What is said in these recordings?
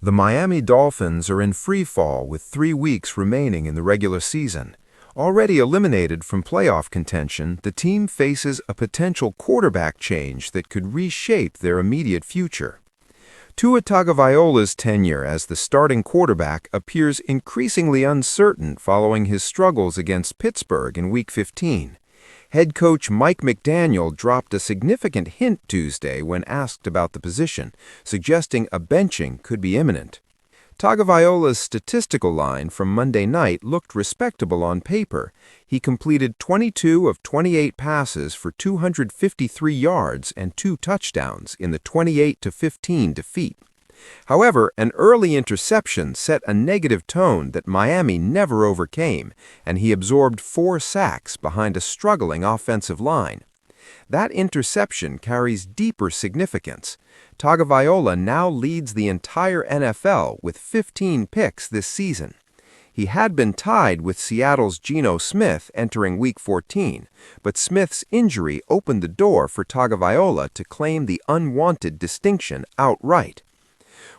The Miami Dolphins are in freefall with 3 weeks remaining in the regular season. Already eliminated from playoff contention, the team faces a potential quarterback change that could reshape their immediate future. Tua Tagovailoa's tenure as the starting quarterback appears increasingly uncertain following his struggles against Pittsburgh in Week 15. Head coach Mike McDaniel dropped a significant hint Tuesday when asked about the position, suggesting a benching could be imminent. Tagovailoa's statistical line from Monday night looked respectable on paper. He completed 22 of 28 passes for 253 yards and 2 touchdowns in the 28-15 defeat. However, an early interception set a negative tone that Miami never overcame, and he absorbed 4 sacks behind a struggling offensive line. That interception carries deeper significance. Tagovailoa now leads the entire NFL with 15 picks this season. He had been tied with Seattle's Geno Smith entering Week 14, but Smith's injury opened the door for Tagovailoa to claim the unwanted distinction outright.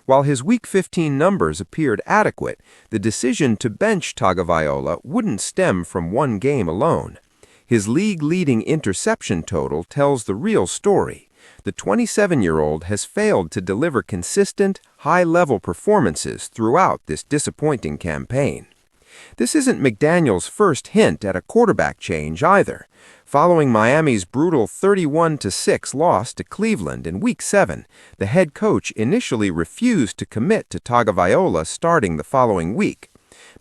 While his Week 15 numbers appeared adequate, the decision to bench Tagovailoa wouldn't stem from one game alone. His league-leading interception total tells the real story. The 27-year-old has failed to deliver consistent, high-level performances throughout this disappointing campaign. This isn't McDaniel's first hint at a quarterback change either. Following Miami's brutal 31-6 loss to Cleveland in Week 7, the head coach initially refused to commit to Tagovailoa starting the following week.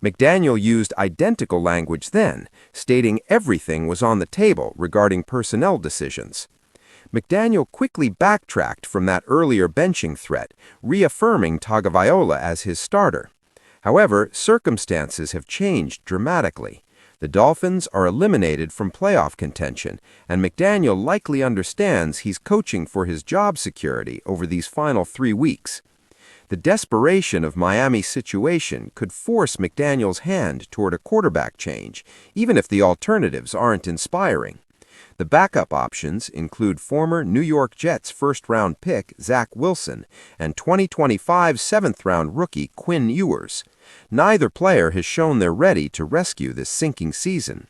McDaniel used identical language then, stating everything was on the table regarding personnel decisions. McDaniel quickly backtracked from that earlier benching threat, reaffirming Tagovailoa as his starter. However, circumstances have changed dramatically. The Dolphins are eliminated from playoff contention, and McDaniel likely understands he's coaching for his job security over these final 3 weeks. The desperation of Miami's situation could force McDaniel's hand toward a quarterback change, even if the alternatives aren't inspiring. The backup options include former New York Jets first-round pick Zach Wilson and 2025 seventh-round rookie Quinn Ewers. Neither player has shown they're ready to rescue this sinking season.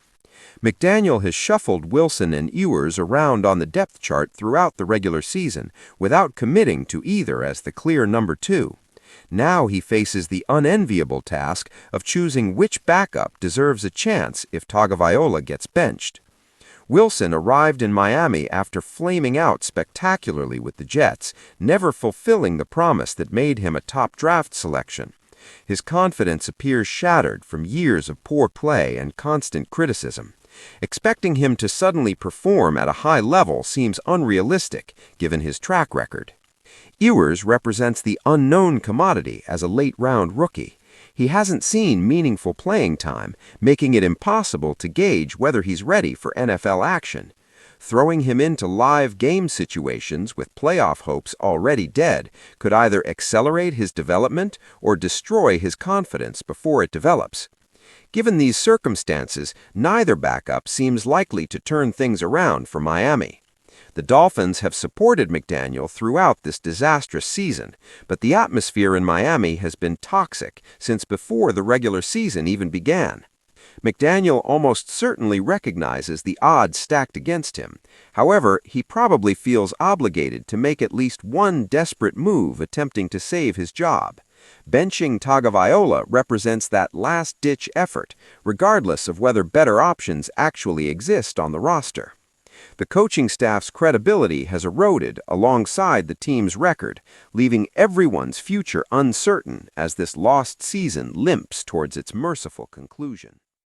McDaniel has shuffled Wilson and Ewers around on the depth chart throughout the regular season without committing to either as the clear number 2. Now he faces the unenviable task of choosing which backup deserves a chance if Tagovailoa gets benched. Wilson arrived in Miami after flaming out spectacularly with the Jets, never fulfilling the promise that made him a top draft selection. His confidence appears shattered from years of poor play and constant criticism. Expecting him to suddenly perform at a high level seems unrealistic, given his track record. Ewers represents the unknown commodity as a late-round rookie. He hasn't seen meaningful playing time, making it impossible to gauge whether he's ready for NFL action. Throwing him into live game situations with playoff hopes already dead could either accelerate his development or destroy his confidence before it develops. Given these circumstances, neither backup seems likely to turn things around for Miami. The Dolphins have supported McDaniel throughout this disastrous season, but the atmosphere in Miami has been toxic since before the regular season even began. McDaniel almost certainly recognizes the odds stacked against him. However, he probably feels obligated to make at least one desperate move attempting to save his job. Benching Tagovailoa represents that last-ditch effort, regardless of whether better options actually exist on the roster. The coaching staff's credibility has eroded alongside the team's record, leaving everyone's future uncertain as this lost season limps towards its merciful conclusion.